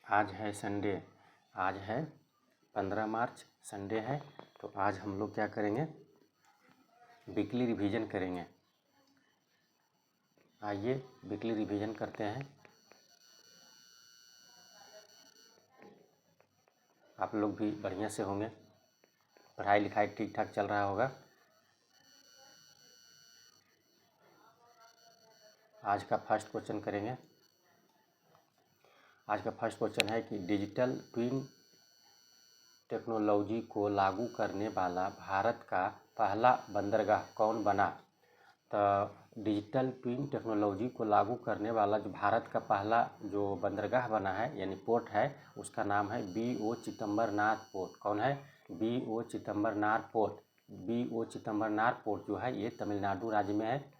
आज है संडे, आज है 15 मार्च, संडे है। तो आज हम लोग क्या करेंगे, वीकली रिवीजन करेंगे। आइए वीकली रिवीजन करते हैं। आप लोग भी बढ़िया से होंगे, पढ़ाई लिखाई ठीक ठाक चल रहा होगा। आज का फर्स्ट क्वेश्चन करेंगे। आज का फर्स्ट क्वेश्चन है कि डिजिटल ट्विन टेक्नोलॉजी को लागू करने वाला भारत का पहला बंदरगाह कौन बना। तो डिजिटल ट्विन टेक्नोलॉजी को लागू करने वाला जो भारत का पहला जो बंदरगाह बना है यानी पोर्ट है, उसका नाम है B.O. चिदम्बरनाथ पोर्ट। कौन है? B.O. चिदम्बरनाथ पोर्ट। B.O. चिदम्बरनाथ पोर्ट जो है ये तमिलनाडु राज्य में है।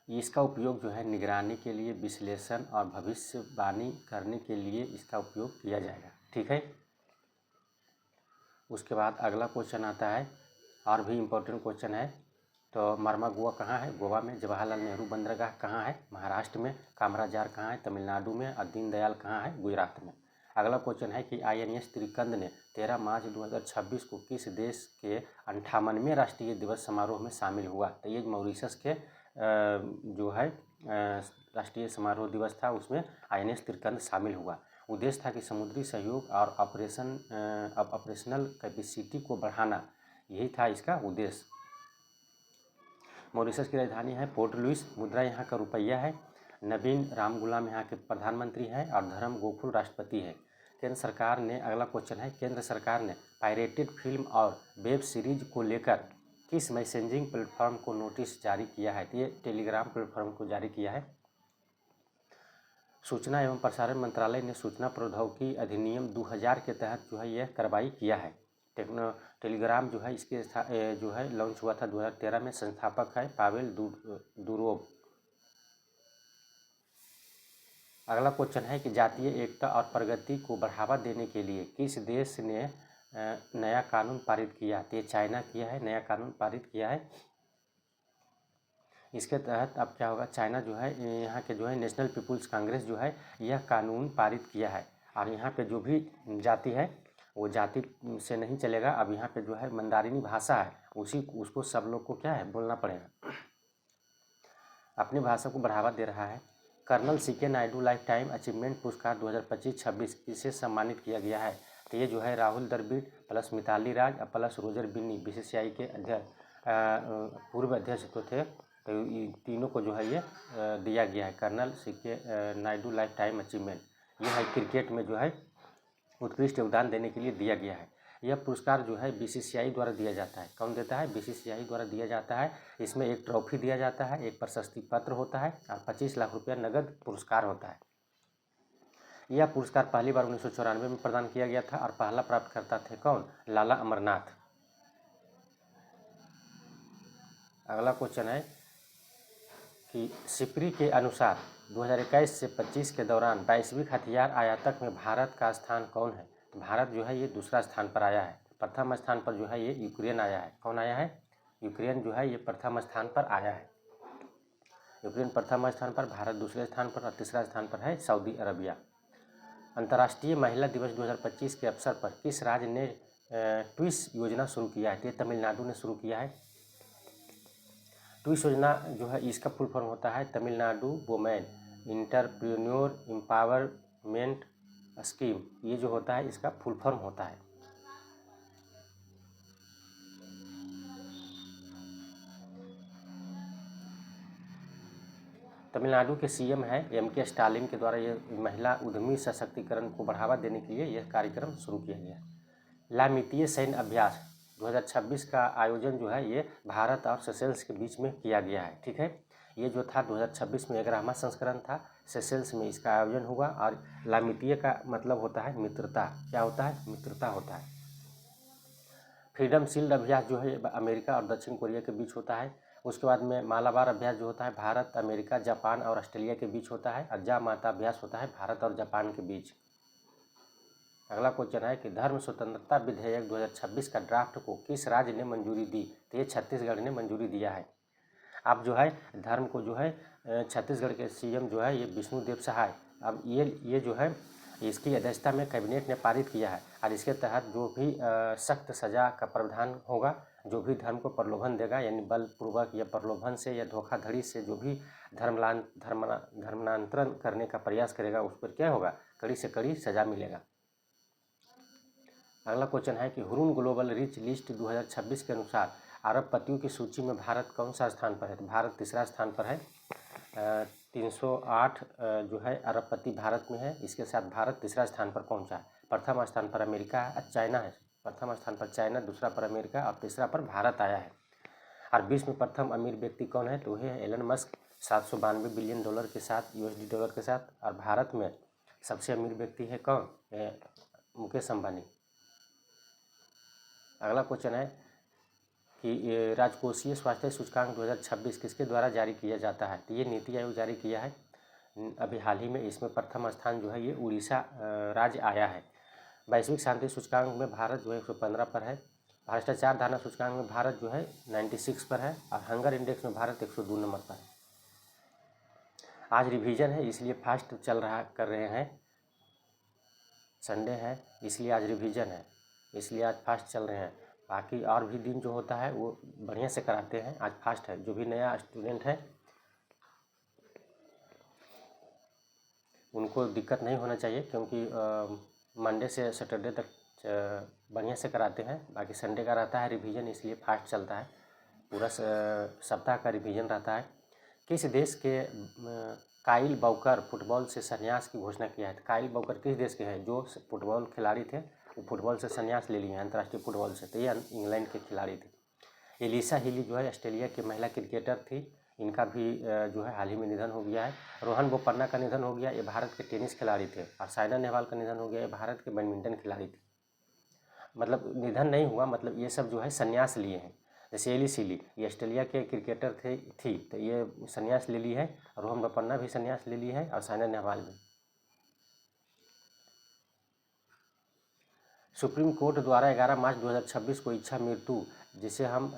इसका उपयोग जो है निगरानी के लिए, विश्लेषण और भविष्यवाणी करने के लिए इसका उपयोग किया जाएगा। ठीक है। उसके बाद अगला क्वेश्चन आता है, और भी इम्पोर्टेंट क्वेश्चन है। तो मर्मागुआ कहाँ है? गोवा में। जवाहरलाल नेहरू बंदरगाह कहाँ है? महाराष्ट्र में। कामराजार कहाँ है? तमिलनाडु में। और दीनदयाल कहाँ है? गुजरात में। अगला क्वेश्चन है कि INS त्रिकंद ने 13 मार्च 2026 को किस देश के 58वें राष्ट्रीय दिवस समारोह में शामिल हुआ। तो ये मॉरिशस के जो है राष्ट्रीय समारोह दिवस था, उसमें INS त्रिकंद शामिल हुआ। उद्देश्य था कि समुद्री सहयोग और ऑपरेशनल कैपेसिटी को बढ़ाना, यही था इसका उद्देश्य। मॉरिशस की राजधानी है पोर्ट लुइस। मुद्रा यहाँ का रुपया है। नवीन रामगुलाम यहाँ के प्रधानमंत्री हैं और धर्म गोकुल राष्ट्रपति है। केंद्र सरकार ने, अगला क्वेश्चन है, केंद्र सरकार ने पायरेटेड फिल्म और वेब सीरीज को लेकर किस मैसेजिंग प्लेटफॉर्म को नोटिस जारी किया है। तो ये टेलीग्राम प्लेटफॉर्म को जारी किया है। सूचना एवं प्रसारण मंत्रालय ने सूचना प्रौद्योगिकी अधिनियम 2000 के तहत जो है यह कार्रवाई किया है। टेलीग्राम जो है इसके जो है लॉन्च हुआ था 2013 में। संस्थापक है पावेल दुरोव। अगला क्वेश्चन है कि जातीय एकता और प्रगति को बढ़ावा देने के लिए किस देश ने नया कानून पारित किया। तो ये चाइना किया है, नया कानून पारित किया है। इसके तहत अब क्या होगा, चाइना जो है यहाँ के जो है नेशनल पीपुल्स कांग्रेस जो है यह कानून पारित किया है। और यहाँ पे जो भी जाति है वो जाति से नहीं चलेगा। अब यहाँ पे जो है मंदारिनी भाषा है, उसको सब लोग को क्या है बोलना पड़ेगा। अपनी भाषा को बढ़ावा दे रहा है। Colonel CK Naidu lifetime achievement पुरस्कार 2025-26 इसे सम्मानित किया गया है। तो ये जो है राहुल द्रविड़ प्लस मिताली राज प्लस रोजर बिन्नी BCCI के अध्यक्ष, पूर्व अध्यक्ष तो थे। तो तीनों को जो है ये दिया गया है colonel CK Naidu lifetime achievement. यह है क्रिकेट में जो है उत्कृष्ट योगदान देने के लिए दिया गया है। यह पुरस्कार जो है BCCI द्वारा दिया जाता है। कौन देता है? BCCI द्वारा दिया जाता है। इसमें एक ट्रॉफी दिया जाता है, एक प्रशस्ति पत्र होता है और 25 लाख रुपया नगद पुरस्कार होता है। यह पुरस्कार पहली बार 1994 में प्रदान किया गया था और पहला प्राप्तकर्ता थे कौन? लाला अमरनाथ। अगला क्वेश्चन है कि सिपरी के अनुसार 2021 से 25 के दौरान वैश्विक हथियार आयातक में भारत का स्थान कौन है। तो भारत जो है ये दूसरा स्थान पर आया है। प्रथम स्थान पर जो है ये यूक्रेन आया है। कौन आया है? यूक्रेन जो है ये प्रथम स्थान पर आया है। यूक्रेन प्रथम स्थान पर, भारत दूसरे स्थान पर और तीसरा स्थान पर है सऊदी अरबिया। अंतर्राष्ट्रीय महिला दिवस 2025 के अवसर पर किस राज्य ने ट्विस योजना शुरू किया है। तो ये तमिलनाडु ने शुरू किया है। ट्विस योजना जो है इसका फुल फॉर्म होता है Tamil Nadu women entrepreneur empowerment scheme. ये जो होता है इसका फुल फॉर्म होता है। तमिलनाडु के CM है MK स्टालिन के द्वारा ये महिला उद्यमी सशक्तिकरण को बढ़ावा देने के लिए यह कार्यक्रम शुरू किया गया। लामितीय सैन्य अभ्यास 2026 का आयोजन जो है ये भारत और सेशेल्स के बीच में किया गया है। ठीक है। ये जो था 2026 में 11वां संस्करण था। सेशेल्स में इसका आयोजन हुआ। और लामितीय का मतलब होता है मित्रता। क्या होता है? मित्रता होता है। फ्रीडम शील्ड अभ्यास जो है अमेरिका और दक्षिण कोरिया के बीच होता है। उसके बाद में मालाबार अभ्यास जो होता है भारत, अमेरिका, जापान और ऑस्ट्रेलिया के बीच होता है। और जामाता अभ्यास होता है भारत और जापान के बीच। अगला क्वेश्चन है कि धर्म स्वतंत्रता विधेयक 2026 का ड्राफ्ट को किस राज्य ने मंजूरी दी। तो ये छत्तीसगढ़ ने मंजूरी दिया है। अब जो है धर्म को जो है छत्तीसगढ़ के CM जो है ये विष्णुदेव सहाय। अब ये जो है इसकी अध्यक्षता में कैबिनेट ने पारित किया है और इसके तहत जो भी सख्त सज़ा का प्रावधान होगा, जो भी धर्म को प्रलोभन देगा, यानी बलपूर्वक या प्रलोभन से या धोखाधड़ी से जो भी धर्मांतरण करने का प्रयास करेगा, उस पर क्या होगा, कड़ी से कड़ी सज़ा मिलेगा। अगला क्वेश्चन है कि हुरून ग्लोबल रिच लिस्ट 2026 के अनुसार अरबपतियों की सूची में भारत कौन सा स्थान पर है? तो भारत तीसरा स्थान पर है। 308 जो है अरबपति भारत में है। इसके साथ भारत तीसरा स्थान पर पहुंचा है। प्रथम स्थान पर अमेरिका है, चाइना है। प्रथम स्थान पर चाइना, दूसरा पर अमेरिका और तीसरा पर भारत आया है। और विश्व में प्रथम अमीर व्यक्ति कौन है? तो वह है एलन मस्क, 792 बिलियन डॉलर के साथ, USD डॉलर के साथ। और भारत में सबसे अमीर व्यक्ति है कौन? मुकेश अंबानी। अगला क्वेश्चन है कि राजकोषीय स्वास्थ्य सूचकांक 2026 किसके द्वारा जारी किया जाता है? तो ये नीति आयोग जारी किया है अभी हाल ही में। इसमें प्रथम स्थान जो है ये उड़ीसा राज्य आया है। वैश्विक शांति सूचकांक में भारत जो है 115 पर है। भ्रष्टाचार धारणा सूचकांक में भारत जो है 96 पर है। और हंगर इंडेक्स में भारत 102 नंबर पर है। आज रिवीजन है, इसलिए फास्ट कर रहे हैं। संडे है इसलिए आज रिवीजन है, इसलिए आज फास्ट चल रहे हैं। बाकी और भी दिन जो होता है वो बढ़िया से कराते हैं, आज फास्ट है। जो भी नया स्टूडेंट है उनको दिक्कत नहीं होना चाहिए, क्योंकि मंडे से सैटरडे तक बढ़िया से कराते हैं। बाकी संडे का रहता है रिवीजन, इसलिए फास्ट चलता है। पूरा सप्ताह का रिवीजन रहता है। किस देश के काइल वॉकर फुटबॉल से संन्यास की घोषणा किया है? काइल वॉकर किस देश के हैं? जो फुटबॉल खिलाड़ी थे वो फुटबॉल से संन्यास ले लिए हैं, अंतर्राष्ट्रीय फुटबॉल से। तो ये इंग्लैंड के खिलाड़ी थे। एलिसा हिली जो है ऑस्ट्रेलिया की महिला क्रिकेटर थी। इनका भी जो है हाल ही में निधन हो गया है। रोहन बोपन्ना का निधन हो गया, ये भारत के टेनिस खिलाड़ी थे। और साइना नेहवाल का निधन हो गया, ये भारत के बैडमिंटन खिलाड़ी थे। मतलब निधन नहीं हुआ, मतलब ये सब जो है संन्यास लिए हैं। जैसे एलिस हिली, ये ऑस्ट्रेलिया के क्रिकेटर थी, तो ये संन्यास ले ली है। रोहन बोपन्ना भी संन्यास ले ली है और साइना नेहवाल भी। सुप्रीम कोर्ट द्वारा 11 मार्च 2026 को इच्छा मृत्यु, जिसे हम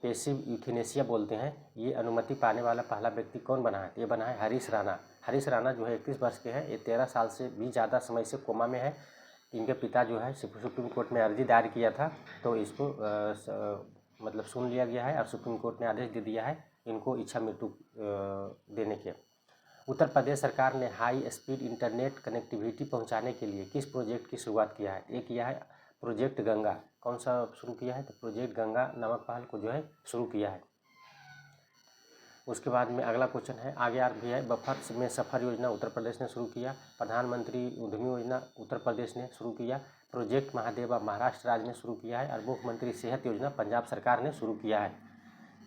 पैसिव यूथेनेसिया बोलते हैं, ये अनुमति पाने वाला पहला व्यक्ति कौन बना है? ये बना है हरीश राणा। हरीश राणा जो है 31 वर्ष के हैं। ये 13 साल से भी ज़्यादा समय से कोमा में है। इनके पिता जो है सुप्रीम कोर्ट में अर्जी दायर किया था, तो इसको मतलब सुन लिया गया है और सुप्रीम कोर्ट ने आदेश दे दिया है इनको इच्छा मृत्यु देने के। उत्तर प्रदेश सरकार ने हाई स्पीड इंटरनेट कनेक्टिविटी पहुंचाने के लिए किस प्रोजेक्ट की शुरुआत किया है? एक किया है प्रोजेक्ट गंगा। कौन सा शुरू किया है? तो प्रोजेक्ट गंगा नामक पहल को जो है शुरू किया है। उसके बाद में अगला क्वेश्चन है, आगे भी है। बफर में सफर योजना उत्तर प्रदेश ने शुरू किया। प्रधानमंत्री उद्यमी योजना उत्तर प्रदेश ने शुरू किया। प्रोजेक्ट महादेवा महाराष्ट्र राज्य ने शुरू किया है। और मुख्यमंत्री सेहत योजना पंजाब सरकार ने शुरू किया है।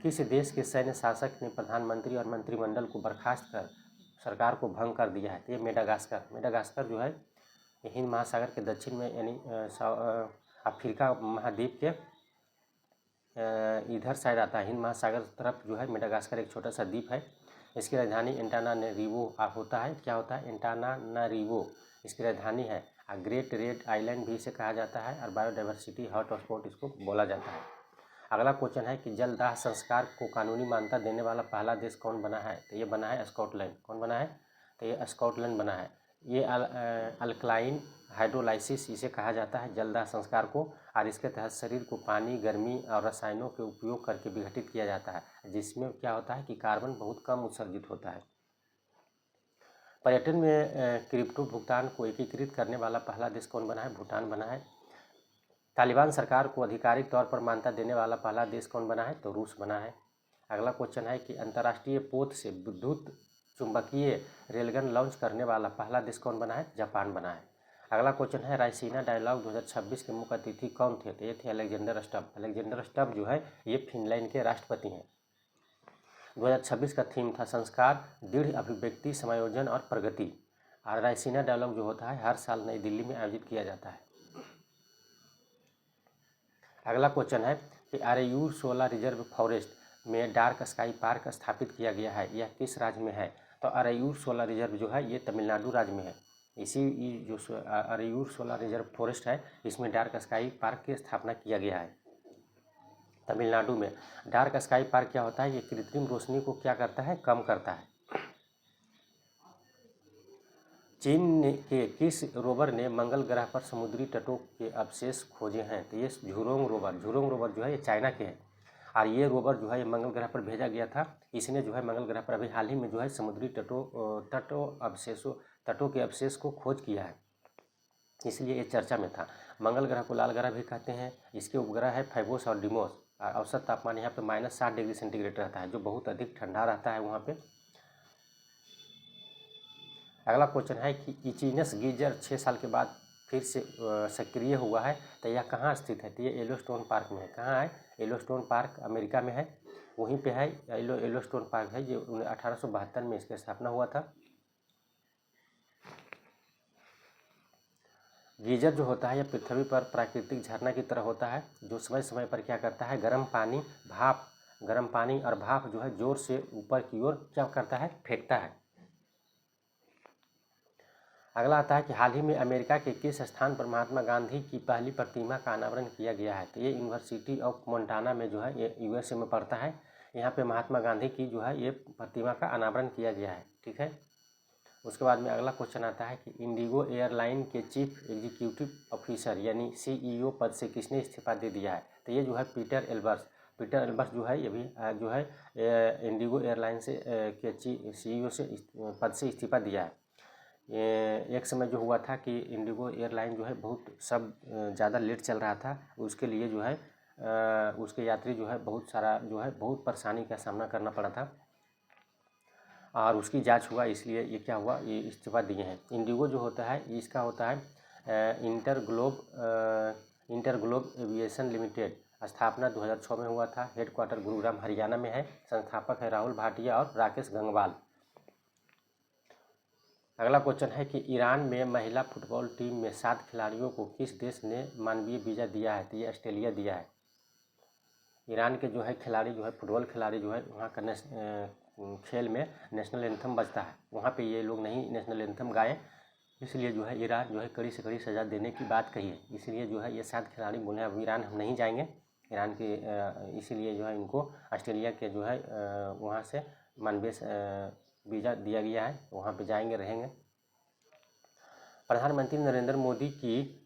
किस देश के सैन्य शासक ने प्रधानमंत्री और मंत्रिमंडल को बर्खास्त कर सरकार को भंग कर दिया है? ये मेडागास्कर। मेडागास्कर जो है हिंद महासागर के दक्षिण में, यानी अफ्रीका महाद्वीप के इधर साइड आता है। हिंद महासागर तरफ जो है मेडागास्कर एक छोटा सा द्वीप है। इसकी राजधानी एंटानारिवो होता है। क्या होता है? एंटानारिवो इसकी राजधानी है। ग्रेट रेड आइलैंड भी इसे कहा जाता है। और बायोडाइवर्सिटी हॉटस्पॉट इसको बोला जाता है। अगला क्वेश्चन है कि जलदाह संस्कार को कानूनी मान्यता देने वाला पहला देश कौन बना है? तो ये बना है स्कॉटलैंड। कौन बना है? तो ये स्कॉटलैंड बना है। ये अल्कलाइन हाइड्रोलाइसिस इसे कहा जाता है, जलदाह संस्कार को। और इसके तहत शरीर को पानी, गर्मी और रसायनों के उपयोग करके विघटित किया जाता है, जिसमें क्या होता है कि कार्बन बहुत कम उत्सर्जित होता है। पर्यटन में क्रिप्टो भुगतान को एकीकृत करने वाला पहला देश कौन बना है? भूटान बना है। तालिबान सरकार को आधिकारिक तौर पर मान्यता देने वाला पहला देश कौन बना है? तो रूस बना है। अगला क्वेश्चन है कि अंतर्राष्ट्रीय पोत से विद्युत चुंबकीय रेलगन लॉन्च करने वाला पहला देश कौन बना है? जापान बना है। अगला क्वेश्चन है रायसीना डायलॉग 2026 के मुख्य अतिथि कौन थे? तो ये थे अलेक्जेंडर स्टब। अलेक्जेंडर स्टब जो है ये फिनलैंड के राष्ट्रपति हैं। 2026 का थीम था संस्कार, दृढ़ अभिव्यक्ति, समायोजन और प्रगति। और रायसीना डायलॉग जो होता है हर साल नई दिल्ली में आयोजित किया जाता है। अगला क्वेश्चन है कि अरेयूर शोला रिजर्व फॉरेस्ट में डार्क स्काई पार्क स्थापित किया गया है, यह किस राज्य में है? तो अरेयूर शोला रिजर्व जो है ये तमिलनाडु राज्य में है। इसी जो अरेयूर शोला रिजर्व फॉरेस्ट है इसमें डार्क स्काई पार्क की स्थापना किया गया है तमिलनाडु में। डार्क स्काई पार्क क्या होता है? ये कृत्रिम रोशनी को क्या करता है? कम करता है। के किस रोवर ने मंगल ग्रह पर समुद्री तटों के अवशेष खोजे हैं? तो ये झुरोंग रोवर जो है ये चाइना के हैं और ये रोवर जो है ये मंगल ग्रह पर भेजा गया था। इसने जो है मंगल ग्रह पर अभी हाल ही में जो है समुद्री तटों के अवशेष को खोज किया है, इसलिए ये चर्चा में था। मंगल ग्रह को लाल ग्रह भी कहते हैं। इसके उपग्रह है फैबोस और डिमोस। औसत तापमान यहाँ पे -60 डिग्री सेंटीग्रेड रहता है, जो बहुत अधिक ठंडा रहता है वहाँ पे। अगला क्वेश्चन है कि इचिनस गीजर 6 साल के बाद फिर से सक्रिय हुआ है, तो यह कहाँ स्थित है? तो ये येलोस्टोन पार्क में है। कहाँ है? येलोस्टोन पार्क अमेरिका में है, वहीं पे है येलोस्टोन पार्क है। ये 1872 में इसकी स्थापना हुआ था। गीजर जो होता है यह पृथ्वी पर प्राकृतिक झरना की तरह होता है, जो समय समय पर क्या करता है, गर्म पानी और भाप जो है जोर से ऊपर की ओर क्या करता है, फेंकता है। अगला आता है कि हाल ही में अमेरिका के किस स्थान पर महात्मा गांधी की पहली प्रतिमा का अनावरण किया गया है? तो ये यूनिवर्सिटी ऑफ मोंटाना में जो है ये यूएसए में पड़ता है। यहाँ पे महात्मा गांधी की जो है ये प्रतिमा का अनावरण किया गया है। ठीक है। उसके बाद में अगला क्वेश्चन आता है कि इंडिगो एयरलाइन के चीफ एग्जीक्यूटिव ऑफिसर यानी सीईओ पद से किसने इस्तीफा दे दिया है? तो ये जो है पीटर एल्बर्स जो है ये भी जो है इंडिगो एयरलाइन से के सीईओ से पद से इस्तीफा दिया है। एक समय जो हुआ था कि इंडिगो एयरलाइन जो है बहुत ज़्यादा लेट चल रहा था, उसके लिए जो है उसके यात्री जो है बहुत परेशानी का सामना करना पड़ा था और उसकी जांच हुआ, इसलिए ये क्या हुआ, ये इस्तीफा दिए हैं। इंडिगो जो होता है इसका होता है इंटर ग्लोब एविएशन लिमिटेड। स्थापना 2006 में हुआ था। हेडक्वार्टर गुरुग्राम हरियाणा में है। संस्थापक है राहुल भाटिया और राकेश गंगवाल। अगला क्वेश्चन है कि ईरान में महिला फुटबॉल टीम में 7 खिलाड़ियों को किस देश ने मानवीय वीज़ा दिया है? तो ये ऑस्ट्रेलिया दिया है। ईरान के जो है खिलाड़ी जो है फुटबॉल खिलाड़ी जो है वहाँ का खेल में नेशनल एंथम बजता है, वहाँ पे ये लोग नहीं नेशनल एंथम गाए, इसलिए जो है ईरान जो है कड़ी से कड़ी सज़ा देने की बात कही है। इसलिए जो है ये 7 खिलाड़ी बोले अब ईरान हम नहीं जाएंगे, ईरान के इसीलिए जो है इनको ऑस्ट्रेलिया के जो है वहाँ से मानवीय वीज़ा दिया गया है, वहाँ पे जाएंगे, रहेंगे। प्रधानमंत्री नरेंद्र मोदी की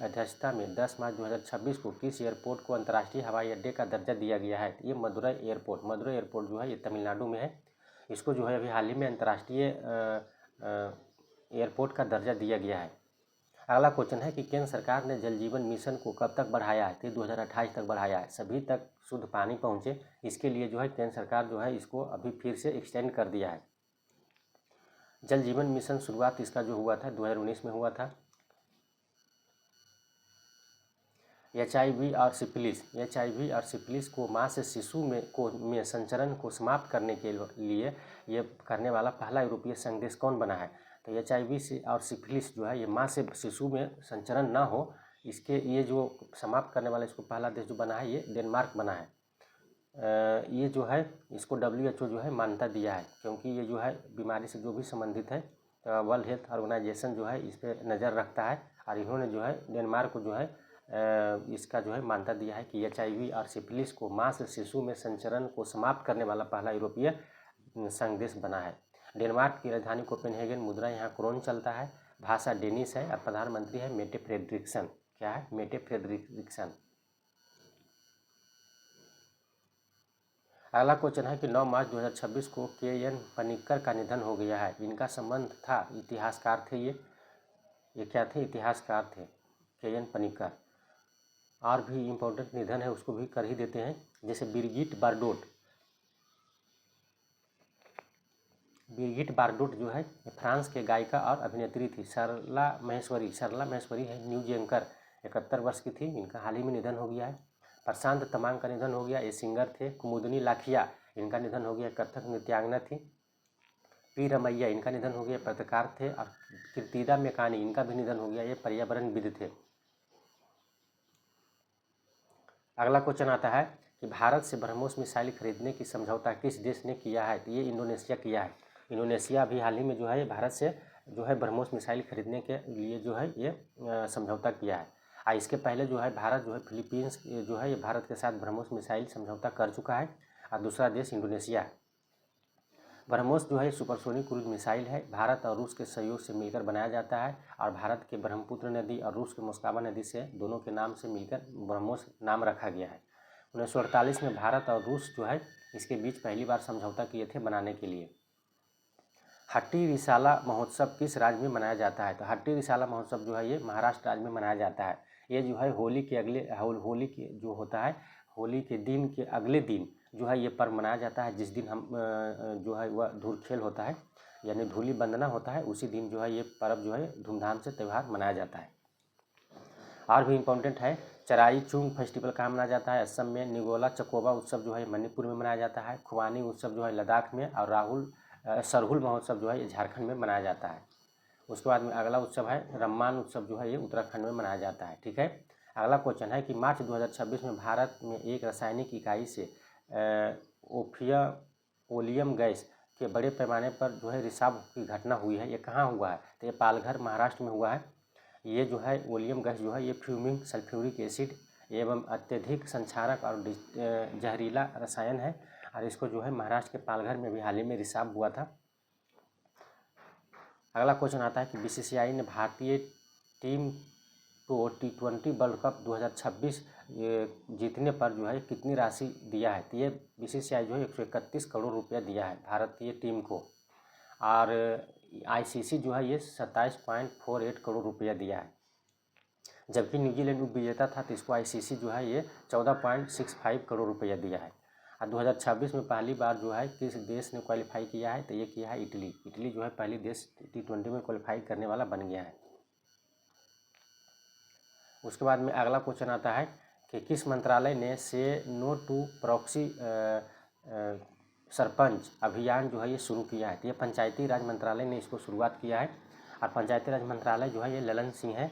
अध्यक्षता में 10 मार्च 2026 को किस एयरपोर्ट को अंतर्राष्ट्रीय हवाई अड्डे का दर्जा दिया गया है? ये मदुरई एयरपोर्ट जो है ये तमिलनाडु में है। इसको जो है अभी हाल ही में अंतर्राष्ट्रीय एयरपोर्ट का दर्जा दिया गया है। अगला क्वेश्चन है कि केंद्र सरकार ने जल जीवन मिशन को कब तक बढ़ाया है? तो 2028 तक बढ़ाया है, सभी तक शुद्ध पानी पहुँचे, इसके लिए जो है केंद्र सरकार जो है इसको अभी फिर से एक्सटेंड कर दिया है। जल जीवन मिशन शुरुआत इसका जो हुआ था 2019 में हुआ था। HIV और सिफिलिस को माँ से शिशु में संचरण को समाप्त करने के लिए ये करने वाला पहला यूरोपीय संघ देश कौन बना है? तो HIV और सिफिलिस जो है ये माँ से शिशु में संचरण ना हो, इसके ये जो समाप्त करने वाला इसको पहला देश जो बना है ये डेनमार्क बना है। ये जो है इसको WHO जो है मान्यता दिया है, क्योंकि ये जो है बीमारी से जो भी संबंधित है वर्ल्ड हेल्थ ऑर्गेनाइजेशन जो है इस पर नज़र रखता है और इन्होंने जो है डेनमार्क को जो है इसका जो है मान्यता दिया है कि HIV और सिफिलिस को माँ से शिशु में संचरण को समाप्त करने वाला पहला यूरोपीय संघ देश बना है। डेनमार्क की राजधानी कोपेनहेगन, मुद्रा यहाँ क्रोन चलता है, भाषा डेनिश है और प्रधानमंत्री है मेटे फ्रेडरिक्सन। क्या है? मेटे फ्रेडरिक्सन। अगला क्वेश्चन है कि 9 मार्च 2026 को KN पनिक्कर का निधन हो गया है। इनका संबंध था, इतिहासकार थे ये क्या थे? इतिहासकार थे KN पनिक्कर। और भी इम्पोर्टेंट निधन है उसको भी कर ही देते हैं, जैसे बिरगिट बारडोट जो है फ्रांस के गायिका और अभिनेत्री थी। सरला महेश्वरी है न्यूज एंकर, 71 वर्ष की थी, इनका हाल ही में निधन हो गया है। प्रशांत तमांग का निधन हो गया, ये सिंगर थे। कुमुदनी लाखिया, इनका निधन हो गया, कथक नृत्यांगना थी। पी रमैया, इनका निधन हो गया, पत्रकार थे। और कीर्तिदा मेकानी, इनका भी निधन हो गया, ये पर्यावरणविद थे। अगला क्वेश्चन आता है कि भारत से ब्रह्मोस मिसाइल खरीदने की समझौता किस देश ने किया है? तो ये इंडोनेशिया किया है। इंडोनेशिया अभी हाल ही में जो है भारत से जो है ब्रह्मोस मिसाइल खरीदने के लिए जो है ये समझौता किया है। इसके पहले जो है भारत जो है फिलीपींस जो है ये भारत के साथ ब्रह्मोस मिसाइल समझौता कर चुका है और दूसरा देश इंडोनेशिया है। ब्रह्मोस जो है सुपरसोनिक क्रूज मिसाइल है, भारत और रूस के सहयोग से मिलकर बनाया जाता है और भारत के ब्रह्मपुत्र नदी और रूस के मोस्कवा नदी से दोनों के नाम से मिलकर ब्रह्मोस नाम रखा गया है। 1948 में भारत और रूस जो है इसके बीच पहली बार समझौता किए थे बनाने के लिए। हट्टी रिसाला महोत्सव किस राज्य में मनाया जाता है? तो हट्टी रिसाला महोत्सव जो है ये महाराष्ट्र राज्य में मनाया जाता है। ये जो है होली के जो होता है होली के दिन के अगले दिन जो है ये पर्व मनाया जाता है, जिस दिन हम जो है वह धूल होता है यानी धूली बंदना होता है, उसी दिन जो है ये पर्व जो है धूमधाम से त्यौहार मनाया जाता है। और भी इम्पोर्टेंट है, चराई चुंग फेस्टिवल कहाँ मनाया जाता है? असम में। निगोला चकोबा उत्सव जो है मणिपुर में मनाया जाता है। खुबानी उत्सव जो है लद्दाख में और सरहुल महोत्सव जो है ये झारखंड में मनाया जाता है। उसके बाद में अगला उत्सव है रम्मान उत्सव जो है ये उत्तराखंड में मनाया जाता है। ठीक है। अगला क्वेश्चन है कि मार्च 2026 में भारत में एक रासायनिक इकाई से ओलियम गैस के बड़े पैमाने पर जो है रिसाव की घटना हुई है, ये कहाँ हुआ है? तो ये पालघर महाराष्ट्र में हुआ है। ये जो है ओलियम गैस जो है ये फ्यूमिंग सल्फ्यूरिक एसिड एवं अत्यधिक संक्षारक और जहरीला रसायन है और इसको जो है महाराष्ट्र के पालघर में भी हाल ही में रिसाव हुआ था। अगला क्वेश्चन आता है कि बीसीसीआई ने भारतीय टीम को T20 वर्ल्ड कप 2026 जीतने पर जो है कितनी राशि दिया है? तो ये बीसीसीआई जो है 131 करोड़ रुपया दिया है भारतीय टीम को और आईसीसी जो है ये 27.48 करोड़ रुपया दिया है। जबकि न्यूजीलैंड उप विजेता था तो इसको आईसीसी जो है ये 14.65 करोड़ रुपया दिया है। और 2026 में पहली बार जो है किस देश ने क्वालिफाई किया है? तो ये किया है इटली। इटली जो है पहली देश T20 में क्वालिफाई करने वाला बन गया है। उसके बाद में अगला क्वेश्चन आता है कि किस मंत्रालय ने से नो टू प्रॉक्सी सरपंच अभियान जो है ये शुरू किया है? तो ये पंचायती राज मंत्रालय ने इसको शुरुआत किया है और पंचायती राज मंत्रालय जो है ये ललन सिंह है।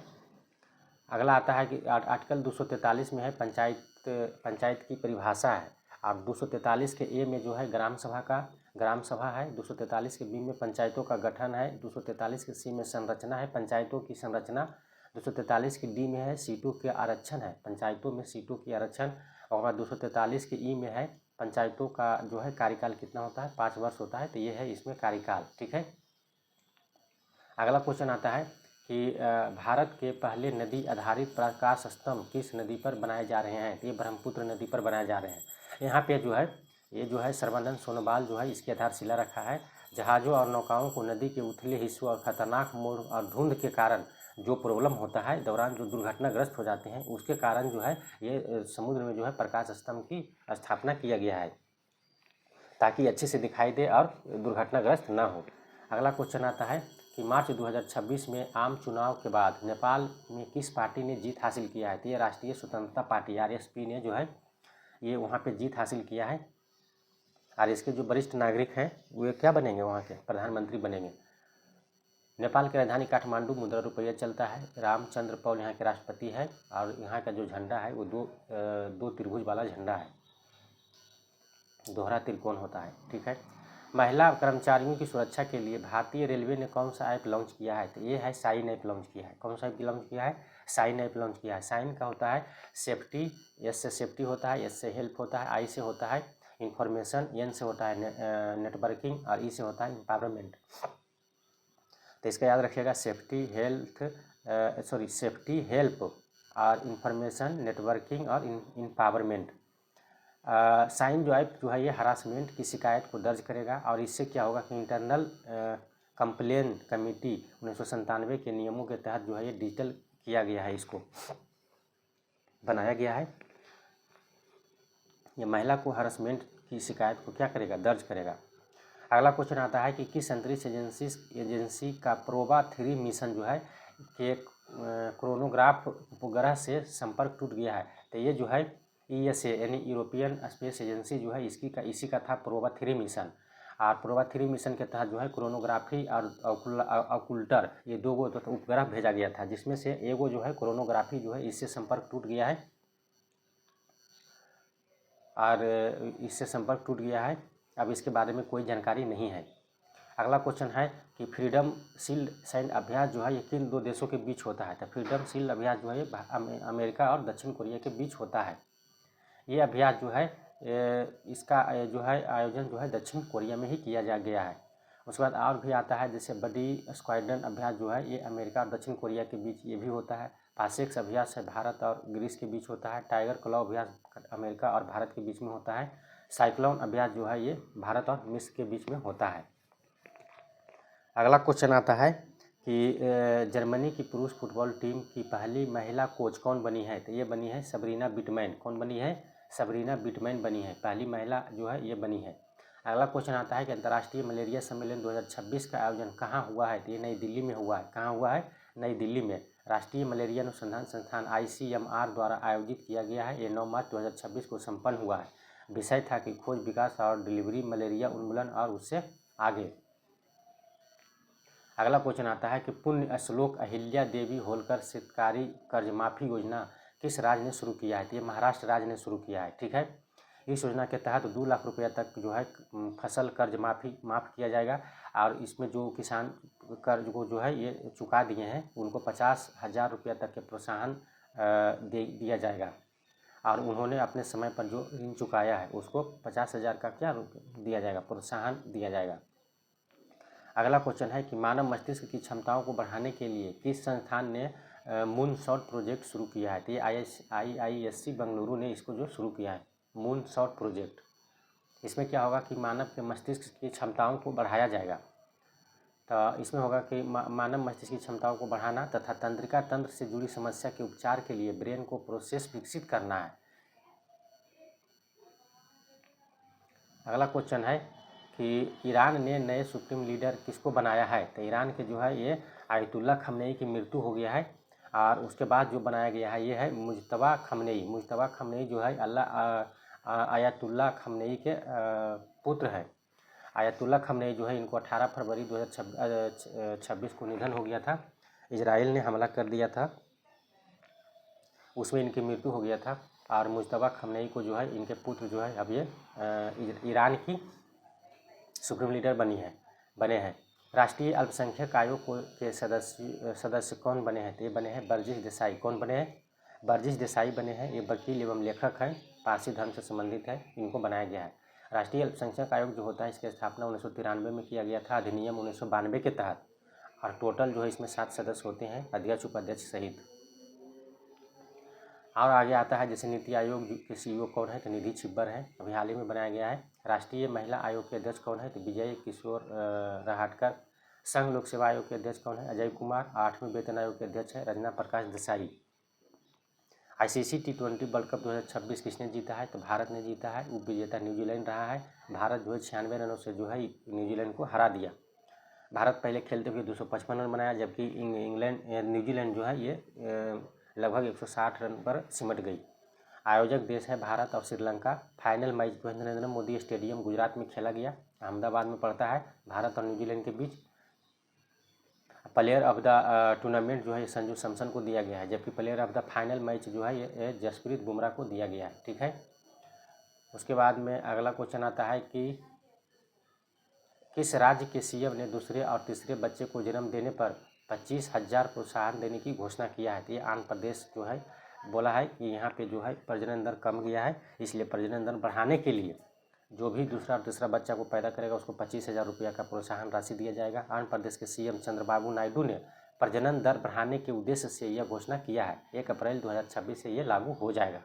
अगला आता है कि आर्टिकल 243 में है पंचायत की परिभाषा है और 243 के ए में जो है ग्राम सभा है। 243 के बी में पंचायतों का गठन है। 243 के सी में संरचना है पंचायतों की संरचना। 243 के डी में है सीटों के आरक्षण है, पंचायतों में सीटों की आरक्षण। और 243 के ई में है पंचायतों का जो है कार्यकाल कितना होता है? 5 वर्ष होता है। तो ये है इसमें कार्यकाल। ठीक है। अगला क्वेश्चन आता है कि भारत के पहले नदी आधारित प्रकाश स्तंभ किस नदी पर बनाए जा रहे हैं? तो ये ब्रह्मपुत्र नदी पर बनाए जा रहे हैं। यहाँ पे जो है ये जो है सर्बानंद सोनोवाल जो है इसकी आधारशिला रखा है। जहाज़ों और नौकाओं को नदी के उथले हिस्सों और खतरनाक मोड़ और धुंध के कारण जो प्रॉब्लम होता है दौरान जो दुर्घटनाग्रस्त हो जाते हैं उसके कारण जो है ये समुद्र में जो है प्रकाश स्तंभ की स्थापना किया गया है ताकि अच्छे से दिखाई दे और दुर्घटनाग्रस्त ना हो। अगला क्वेश्चन आता है कि मार्च 2026 में आम चुनाव के बाद नेपाल में किस पार्टी ने जीत हासिल किया है? तो ये राष्ट्रीय स्वतंत्रता पार्टी आरएसपी ने जो है ये वहाँ पे जीत हासिल किया है और इसके जो वरिष्ठ नागरिक हैं वो क्या बनेंगे? वहाँ के प्रधानमंत्री बनेंगे। नेपाल की राजधानी काठमांडू मुद्रा रुपया चलता है। रामचंद्र पौल यहाँ के राष्ट्रपति है और यहाँ का जो झंडा है वो दो त्रिभुज वाला झंडा है, दोहरा त्रिकोण होता है। ठीक है। महिला कर्मचारियों की सुरक्षा के लिए भारतीय रेलवे ने कौन सा ऐप लॉन्च किया है? तो ये है साइन ऐप लॉन्च किया है। कौन सा ऐप लॉन्च किया है? साइन ऐप लॉन्च किया है। साइन का होता है सेफ्टी, एस से सेफ्टी होता है, एस से हेल्प होता है, आई से होता है इंफॉर्मेशन, एन से होता है नेटवर्किंग और ई से होता है एम्पावरमेंट। तो इसका याद रखिएगा सेफ्टी हेल्प और इंफॉर्मेशन, नेटवर्किंग और एम्पावरमेंट। साइन जो ऐप जो है ये हरासमेंट की शिकायत को दर्ज करेगा और इससे क्या होगा कि इंटरनल कंप्लेन कमेटी 1997 के नियमों के तहत जो है ये डिजिटल किया गया है, इसको बनाया गया है। ये महिला को हरासमेंट की शिकायत को क्या करेगा? दर्ज करेगा। अगला क्वेश्चन आता है कि किस अंतरिक्ष एजेंसी का प्रोबा 3 मिशन जो है कि क्रोनोग्राफ उपग्रह से संपर्क टूट गया है? तो ये जो है ESA यानी यूरोपियन स्पेस एजेंसी जो है इसी का था प्रोबा 3 मिशन। और प्रोबा 3 मिशन के तहत जो है क्रोनोग्राफी और ऑकुल्टर ये 2 उपग्रह भेजा गया था, जिसमें से एगो जो है क्रोनोग्राफी जो है इससे संपर्क टूट गया है और इससे संपर्क टूट गया है। अब इसके बारे में कोई जानकारी नहीं है। अगला क्वेश्चन है कि फ्रीडम शील्ड सैन्य अभ्यास जो है ये किन 2 देशों के बीच होता है? तो फ्रीडम शील्ड अभ्यास जो है अमेरिका और दक्षिण कोरिया के बीच होता है। ये अभ्यास जो है इसका जो है आयोजन जो है दक्षिण कोरिया में ही किया गया है। उसके बाद और भी आता है, जैसे बडी स्क्वाड्रन अभ्यास जो है ये अमेरिका और दक्षिण कोरिया के बीच ये भी होता है। पासेक्स अभ्यास है भारत और ग्रीस के बीच होता है। टाइगर क्लॉ अभ्यास अमेरिका और भारत के बीच में होता है। साइक्लोन अभ्यास जो है ये भारत और मिस्र के बीच में होता है। अगला क्वेश्चन आता है कि जर्मनी की पुरुष फुटबॉल टीम की पहली महिला कोच कौन बनी है? तो ये बनी है सबरीना बिटमैन। कौन बनी है? सबरीना बिटमैन बनी है, पहली महिला जो है ये बनी है। अगला क्वेश्चन आता है कि अंतर्राष्ट्रीय मलेरिया सम्मेलन 2026 का आयोजन कहाँ हुआ है? तो ये नई दिल्ली में हुआ है। कहाँ हुआ है? नई दिल्ली में। राष्ट्रीय मलेरिया अनुसंधान संस्थान ICMR द्वारा आयोजित किया गया है। ये 9 मार्च 2026 को संपन्न हुआ है। विषय था कि खोज, विकास और डिलीवरी, मलेरिया उन्मूलन और उससे आगे। अगला क्वेश्चन आता है कि पुण्य श्लोक अहिल्या देवी होलकर शेतकारी कर्ज माफी योजना किस राज्य ने शुरू किया है? तो ये महाराष्ट्र राज्य ने शुरू किया है। ठीक है, इस योजना के तहत 2 लाख रुपये तक जो है फसल कर्ज माफ़ किया जाएगा और इसमें जो किसान कर्ज को जो है ये चुका दिए हैं उनको 50,000 रुपये तक के प्रोत्साहन दिया जाएगा और उन्होंने अपने समय पर जो ऋण चुकाया है उसको 50,000 का क्या दिया जाएगा? प्रोत्साहन दिया जाएगा। अगला क्वेश्चन है कि मानव मस्तिष्क की क्षमताओं को बढ़ाने के लिए किस संस्थान ने मून शॉट प्रोजेक्ट शुरू किया है? तो ये IISc बेंगलुरु ने इसको जो शुरू किया है, मून शॉट प्रोजेक्ट। इसमें क्या होगा कि मानव के मस्तिष्क की क्षमताओं को बढ़ाया जाएगा। तो इसमें होगा कि मानव मस्तिष्क की क्षमताओं को बढ़ाना तथा तंत्रिका तंत्र से जुड़ी समस्या के उपचार के लिए ब्रेन को प्रोसेस विकसित करना है। अगला क्वेश्चन है कि ईरान ने नए सुप्रीम लीडर किसको बनाया है? तो ईरान के जो है ये आयतुल्ला खमनेई की मृत्यु हो गया है और उसके बाद जो बनाया गया है ये है मुज्तबा खमनेई। मुज्तबा खमनेई जो है आयतुल्ला खमनेई के पुत्र है। आयतुल्ला खमनेई जो है इनको 18 फरवरी 2026 को निधन हो गया था। इजराइल ने हमला कर दिया था, उसमें इनकी मृत्यु हो गया था और मुज्तबा खमनेई को जो है इनके पुत्र जो है अब ये ईरान की सुप्रीम लीडर बने हैं। राष्ट्रीय अल्पसंख्यक आयोग के सदस्य कौन बने हैं? तो ये बने हैं बर्जिश देसाई। कौन बने हैं? बर्जिश देसाई बने हैं। ये वकील एवं लेखक हैं, पारसी धर्म से संबंधित है, इनको बनाया गया है। राष्ट्रीय अल्पसंख्यक आयोग जो होता है इसकी स्थापना 1993 में किया गया था, अधिनियम 1992 के तहत, और टोटल जो है इसमें 7 सदस्य होते हैं, अध्यक्ष उपाध्यक्ष सहित। और आगे आता है जैसे नीति आयोग के CEO कौन है? तो निधि छिब्बर है, अभी हाल ही में बनाया गया है। राष्ट्रीय महिला आयोग के अध्यक्ष कौन है? तो विजय किशोर रहाटकर। संघ लोक सेवा आयोग के अध्यक्ष कौन है? अजय कुमार। 8वें वेतन आयोग के अध्यक्ष है Ranjana Prakash Desai. ICC T20 world cup 2026 किसने जीता है? तो भारत ने जीता है। उप विजेता न्यूजीलैंड रहा है। भारत जो है 96 रनों से जो है न्यूजीलैंड को हरा दिया। भारत पहले खेलते हुए 255 रन बनाया, जबकि न्यूजीलैंड जो है ये लगभग 160 रन पर सिमट गई। आयोजक देश है भारत और श्रीलंका। फाइनल मैच जो है नरेंद्र मोदी स्टेडियम गुजरात में खेला गया, अहमदाबाद में पड़ता है, भारत और न्यूजीलैंड के बीच। प्लेयर ऑफ द टूर्नामेंट जो है संजू सैमसन को दिया गया है, जबकि player of the final match जो है ये जसप्रीत बुमराह को दिया गया है। ठीक है, उसके बाद में अगला क्वेश्चन आता है कि किस राज्य के CM ने दूसरे और तीसरे बच्चे को जन्म देने पर 25,000 प्रोत्साहन देने की घोषणा किया है? तो ये आंध्र प्रदेश जो है बोला है कि यहाँ पे जो है प्रजनन दर कम गया है, इसलिए प्रजनन दर बढ़ाने के लिए जो भी दूसरा और तीसरा बच्चा को पैदा करेगा उसको 25,000 रुपया का प्रोत्साहन राशि दिया जाएगा। आंध्र प्रदेश के CM चंद्रबाबू नायडू ने प्रजनन दर बढ़ाने के उद्देश्य से यह घोषणा किया है। 1 अप्रैल 2026 से ये लागू हो जाएगा।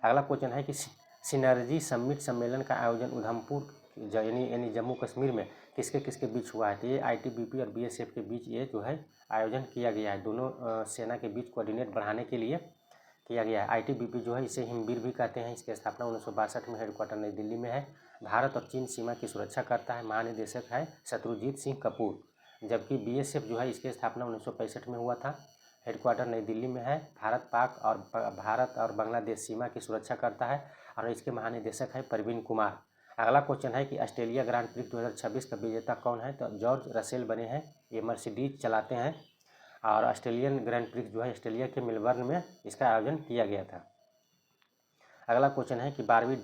अगला क्वेश्चन है कि सिनर्जी समिट सम्मेलन का आयोजन उधमपुर यानी जम्मू कश्मीर में किसके बीच हुआ है? तो ये ITBP और BSF के बीच ये जो है आयोजन किया गया है। दोनों सेना के बीच कोऑर्डिनेट बढ़ाने के लिए किया गया है। ITBP जो है इसे हिमवीर भी कहते हैं। इसकी स्थापना 1962 में, हेडक्वार्टर नई दिल्ली में है। भारत और चीन सीमा की सुरक्षा करता है, महानिदेशक है शत्रुजीत सिंह कपूर। जबकि BSF जो है इसकी स्थापना 1965 में हुआ था, हेडक्वार्टर नई दिल्ली में है। भारत और बांग्लादेश सीमा की सुरक्षा करता है और इसके महानिदेशक है परवीन कुमार। अगला क्वेश्चन है कि ऑस्ट्रेलिया ग्रांड प्रिक्स 2026 का विजेता कौन है? तो जॉर्ज रसेल बने हैं, ये मर्सिडीज चलाते हैं और ऑस्ट्रेलियन ग्रैंड प्रिक्स जो है ऑस्ट्रेलिया के मेलबर्न में इसका आयोजन किया गया था। अगला क्वेश्चन है कि 12वीं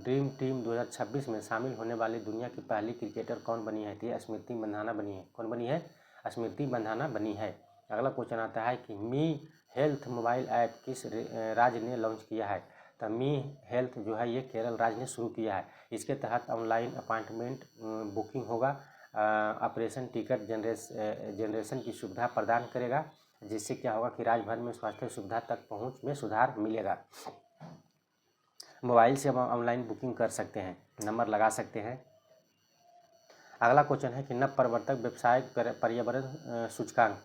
ड्रीम टीम 2026 में शामिल होने वाली दुनिया की पहली क्रिकेटर कौन बनी है? तो स्मृति मंधाना बनी है। कौन बनी है? स्मृति मंधाना बनी है। अगला क्वेश्चन आता है कि मी हेल्थ मोबाइल ऐप किस राज्य ने लॉन्च किया है? तो मी हेल्थ जो है ये केरल राज्य ने शुरू किया है। इसके तहत ऑनलाइन अपॉइंटमेंट बुकिंग होगा, ऑपरेशन टिकट जनरेशन की सुविधा प्रदान करेगा, जिससे क्या होगा कि राज्य भर में स्वास्थ्य सुविधा तक पहुंच में सुधार मिलेगा। मोबाइल से हम ऑनलाइन बुकिंग कर सकते हैं, नंबर लगा सकते हैं। अगला क्वेश्चन है कि नव प्रवर्तक व्यवसायिक पर्यावरण सूचकांक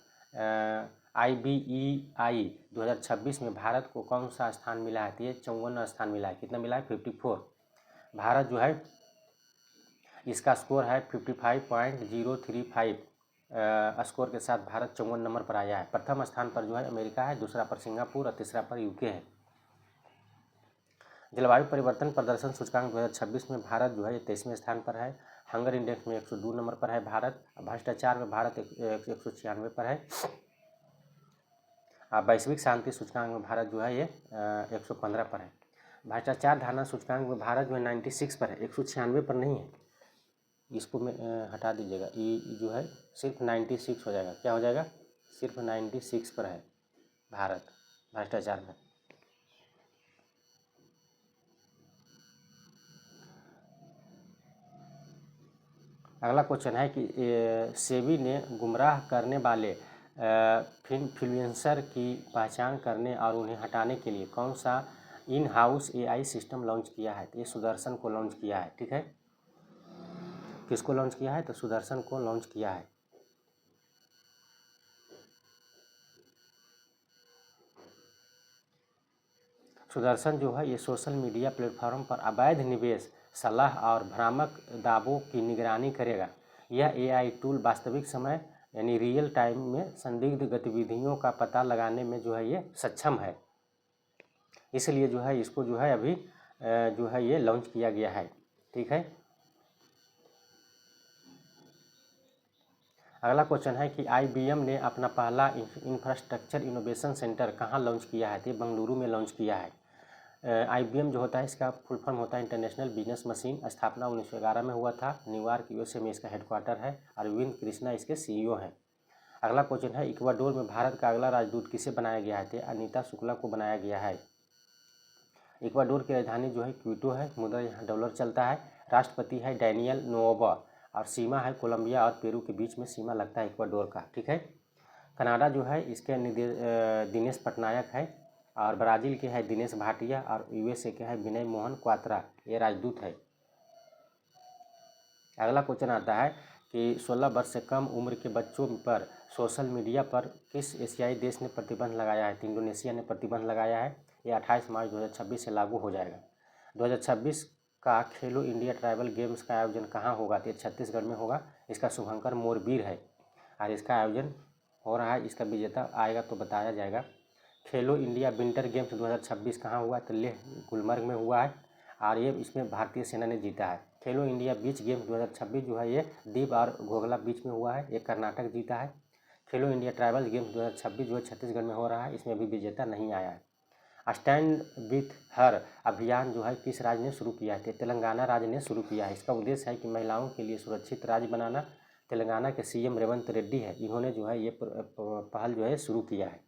IBEI 2026 में भारत को कौन सा स्थान मिला है? तो ये 54वां स्थान मिला है। कितना मिला है? 54। भारत जो है इसका स्कोर है 55.035 स्कोर के साथ भारत 54 नंबर पर आया है। प्रथम स्थान पर जो है अमेरिका है, दूसरा पर सिंगापुर और तीसरा पर UK है। जलवायु परिवर्तन प्रदर्शन सूचकांक 2026 में भारत जो है 23वें स्थान पर है। हंगर इंडेक्स में 102 नंबर पर है भारत। भ्रष्टाचार में भारत 196 पर है। वैश्विक शांति सूचकांक में भारत जो है ये 115 पर है। भ्रष्टाचार धारणा सूचकांक में भारत जो है 96 पर है, 196 पर नहीं है। इसको मैं हटा दीजिएगा, ये जो है सिर्फ 96 हो जाएगा। क्या हो जाएगा? सिर्फ 96 पर है भारत भ्रष्टाचार में। अगला क्वेश्चन है कि सेबी ने गुमराह करने वाले इन्फ्लुएंसर की पहचान करने और उन्हें हटाने के लिए कौन सा in house AI system launch किया है? तो ये सुदर्शन को लॉन्च किया है। ठीक है, किसको लॉन्च किया है? तो सुदर्शन को लॉन्च किया है। सुदर्शन जो है ये सोशल मीडिया प्लेटफॉर्म पर अवैध निवेश, सलाह और भ्रामक दावों की निगरानी करेगा। यह AI टूल वास्तविक समय यानी रियल टाइम में संदिग्ध गतिविधियों का पता लगाने में जो है ये सक्षम है। इसलिए जो है इसको जो है अभी जो है ये लॉन्च किया गया है। ठीक है, अगला क्वेश्चन है कि IBM ने अपना पहला इंफ्रास्ट्रक्चर इनोवेशन सेंटर कहाँ लॉन्च किया है? तो ये बेंगलुरु में लॉन्च किया है। IBM जो होता है इसका फुल फॉर्म होता है इंटरनेशनल बिजनेस मशीन। स्थापना 1911 में हुआ था। न्यूयॉर्क USA में इसका हेडक्वार्टर है। अरविंद कृष्णा इसके CEO हैं। अगला क्वेश्चन है इक्वाडोर में भारत का अगला राजदूत किसे बनाया गया है? तो अनीता शुक्ला को बनाया गया है। इक्वाडोर की राजधानी जो है क्विटो है। मुद्रा यहाँ डॉलर चलता है। राष्ट्रपति है डैनियल नोबोआ और सीमा है कोलंबिया और पेरू के बीच में सीमा लगता है इक्वाडोर का। ठीक है, कनाडा जो है इसके दिनेश पटनायक है और ब्राज़ील के है दिनेश भाटिया और USA के है विनय मोहन क्वात्रा, ये राजदूत है। अगला क्वेश्चन आता है कि 16 वर्ष से कम उम्र के बच्चों पर सोशल मीडिया पर किस एशियाई देश ने प्रतिबंध लगाया है? तो इंडोनेशिया ने प्रतिबंध लगाया है। ये 28 मार्च 2026 से लागू हो जाएगा। 2026 का खेलो इंडिया ट्राइबल गेम्स का आयोजन कहाँ होगा? तो ये छत्तीसगढ़ में होगा। इसका शुभंकर मोरबीर है और इसका आयोजन हो रहा है। इसका विजेता आएगा तो बताया जाएगा। खेलो इंडिया विंटर गेम्स 2026 कहाँ हुआ? तो लेह गुलमर्ग में हुआ है और ये इसमें भारतीय सेना ने जीता है। खेलो इंडिया बीच गेम्स 2026 जो है ये दीव और घोघला बीच में हुआ है, ये कर्नाटक जीता है। खेलो इंडिया ट्राइबल गेम्स 2026 जो है छत्तीसगढ़ में हो रहा है, इसमें भी विजेता नहीं आया है। स्टैंड विथ हर अभियान जो है किस राज्य ने शुरू किया है? तेलंगाना राज्य ने शुरू किया है। इसका उद्देश्य है कि महिलाओं के लिए सुरक्षित राज्य बनाना। तेलंगाना के CM रेवंत रेड्डी है, इन्होंने जो है ये पहल जो है शुरू किया है।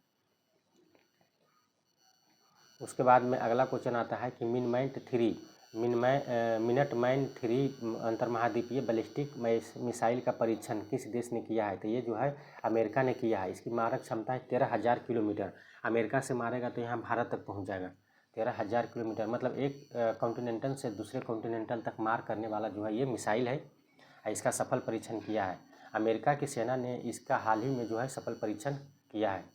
उसके बाद में अगला क्वेश्चन आता है कि मिनटमैन 3 अंतर्महाद्वीपीय बैलिस्टिक मिसाइल का परीक्षण किस देश ने किया है? तो ये जो है अमेरिका ने किया है। इसकी मारक क्षमता है 13,000 किलोमीटर। अमेरिका से मारेगा तो यहाँ भारत तक पहुँच जाएगा। 13,000 किलोमीटर मतलब एक कॉन्टिनेंटल से दूसरे कॉन्टिनेंटल तक मार करने वाला जो है ये मिसाइल है। इसका सफल परीक्षण किया है। अमेरिका की सेना ने इसका हाल ही में जो है सफल परीक्षण किया है।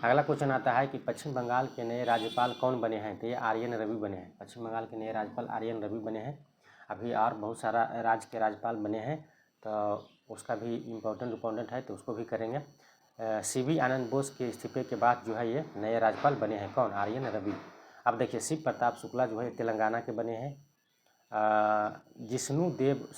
अगला क्वेश्चन आता है कि पश्चिम बंगाल के नए राज्यपाल कौन बने हैं? तो ये आर्यन रवि बने हैं। पश्चिम बंगाल के नए राज्यपाल आर्यन रवि बने हैं। अभी और बहुत सारा राज्य के राज्यपाल बने हैं, तो उसका भी इम्पोर्टेंट है, तो उसको भी करेंगे। CV आनंद बोस के इस्तीफे के बाद जो है ये नए राज्यपाल बने हैं। कौन? आर्यन रवि। अब देखिए शिव प्रताप शुक्ला जो है तेलंगाना के बने हैं। जिष्णु देव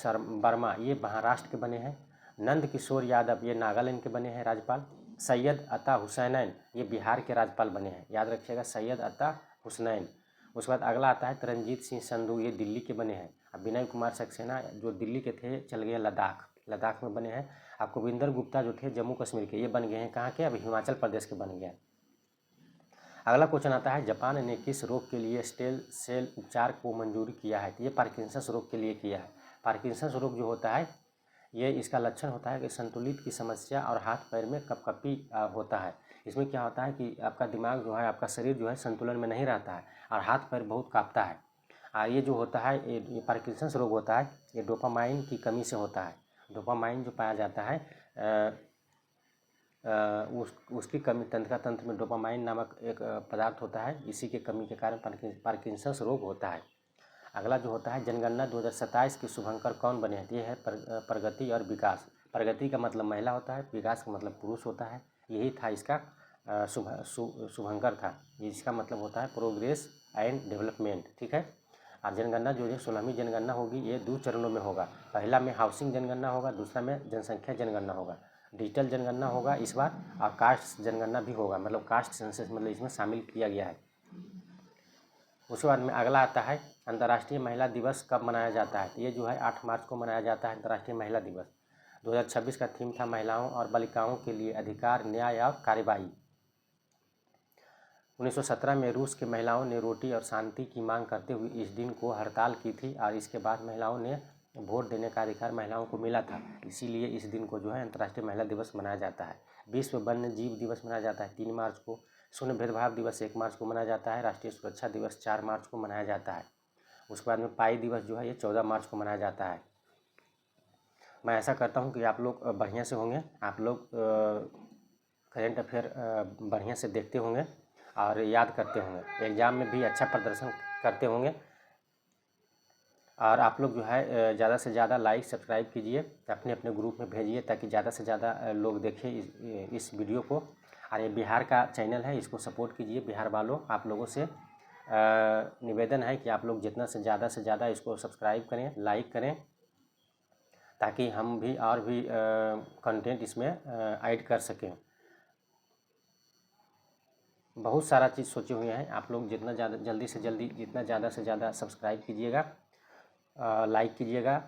वर्मा ये महाराष्ट्र के बने हैं। नंद किशोर यादव ये नागालैंड के बने हैं राज्यपाल। सैयद अता हुसैनैन ये बिहार के राज्यपाल बने हैं, याद रखिएगा, सैयद अता हुसैन। उसके बाद अगला आता है तरनजीत सिंह संधू, ये दिल्ली के बने हैं। अब विनय कुमार सक्सेना जो दिल्ली के थे चल गए लद्दाख, लद्दाख में बने हैं। अब कुविंदर गुप्ता जो थे जम्मू कश्मीर के, ये बन गए हैं कहाँ के, अब हिमाचल प्रदेश के बन गए हैं। अगला क्वेश्चन आता है, जापान ने किस रोग के लिए स्टेम सेल उपचार को मंजूरी किया है? तो ये पार्किंसंस रोग के लिए किया है। पार्किंसंस रोग जो होता है, ये इसका लक्षण होता है कि संतुलित की समस्या और हाथ पैर में कपकपी होता है। इसमें क्या होता है कि आपका दिमाग जो है, आपका शरीर जो है संतुलन में नहीं रहता है और हाथ पैर बहुत कांपता है। ये जो होता है, ये पार्किंसंस रोग होता है, ये डोपामाइन की कमी से होता है। डोपामाइन जो पाया जाता है उसकी कमी, तंत्र में डोपामाइन नामक एक पदार्थ होता है, इसी के कमी के कारण पार्किंसंस रोग होता है। अगला जो होता है, जनगणना 2027 के शुभंकर कौन बने हैं? ये है प्रगति और विकास। प्रगति का मतलब महिला होता है, विकास का मतलब पुरुष होता है। यही था इसका शुभंकर था, इसका मतलब होता है प्रोग्रेस एंड डेवलपमेंट। ठीक है। और जनगणना जो है 16वीं जनगणना होगी, ये 2 चरणों में होगा। पहला में हाउसिंग जनगणना होगा, दूसरा में जनसंख्या जनगणना होगा। डिजिटल जनगणना होगा इस बार, और कास्ट जनगणना भी होगा, मतलब कास्ट सेंसस मतलब इसमें शामिल किया गया है। उसके बाद में अगला आता है, अंतर्राष्ट्रीय महिला दिवस कब मनाया जाता है? तो ये जो है 8 मार्च को मनाया जाता है अंतर्राष्ट्रीय महिला दिवस। 2026 का थीम था महिलाओं और बालिकाओं के लिए अधिकार, न्याय और कार्यवाही। 1917 में रूस के महिलाओं ने रोटी और शांति की मांग करते हुए इस दिन को हड़ताल की थी, और इसके बाद महिलाओं ने वोट देने का अधिकार महिलाओं को मिला था। इसीलिए इस दिन को जो है अंतर्राष्ट्रीय महिला दिवस मनाया जाता है। विश्व वन्य जीव दिवस मनाया जाता है 3 मार्च को। शून्य भेदभाव दिवस 1 मार्च को मनाया जाता है। राष्ट्रीय सुरक्षा दिवस 4 मार्च को मनाया जाता है। उसके बाद में पाई दिवस जो है ये 14 मार्च को मनाया जाता है। मैं ऐसा करता हूँ कि आप लोग बढ़िया से होंगे, आप लोग करेंट अफेयर बढ़िया से देखते होंगे और याद करते होंगे, एग्ज़ाम में भी अच्छा प्रदर्शन करते होंगे। और आप लोग जो है ज़्यादा से ज़्यादा लाइक सब्सक्राइब कीजिए, अपने अपने ग्रुप में भेजिए ताकि ज़्यादा से ज़्यादा लोग देखें इस वीडियो को। और ये बिहार का चैनल है, इसको सपोर्ट कीजिए बिहार वालों। आप लोगों से निवेदन है कि आप लोग जितना से ज़्यादा इसको सब्सक्राइब करें, लाइक करें, ताकि हम भी और भी कंटेंट इसमें ऐड कर सकें। बहुत सारा चीज़ सोचे हुए हैं, आप लोग जितना ज़्यादा जल्दी से जल्दी जितना ज़्यादा से ज़्यादा सब्सक्राइब कीजिएगा, लाइक कीजिएगा,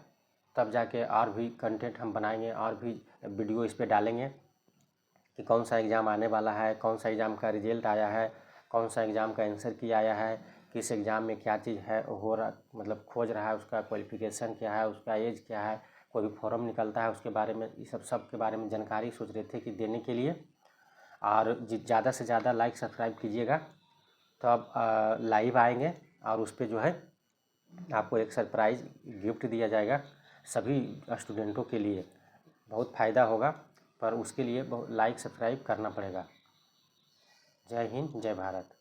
तब जाके और भी कंटेंट हम बनाएंगे और भी वीडियो इस पे डालेंगे कि कौन सा एग्ज़ाम आने वाला है, कौन सा एग्ज़ाम का रिजल्ट आया है, कौन सा एग्ज़ाम का आंसर की आया है, किस एग्ज़ाम में क्या चीज़ है हो रहा, मतलब खोज रहा है, उसका क्वालिफ़िकेशन क्या है, उसका एज क्या है, कोई भी फॉर्म निकलता है उसके बारे में, ये सब के बारे में जानकारी सोच रहे थे कि देने के लिए। और ज़्यादा से ज़्यादा लाइक सब्सक्राइब कीजिएगा, तो अब लाइव आएंगे और उस पर जो है आपको एक सरप्राइज़ गिफ्ट दिया जाएगा सभी स्टूडेंटों के लिए, बहुत फ़ायदा होगा, पर उसके लिए बहुत लाइक सब्सक्राइब करना पड़ेगा। जय हिंद, जय भारत।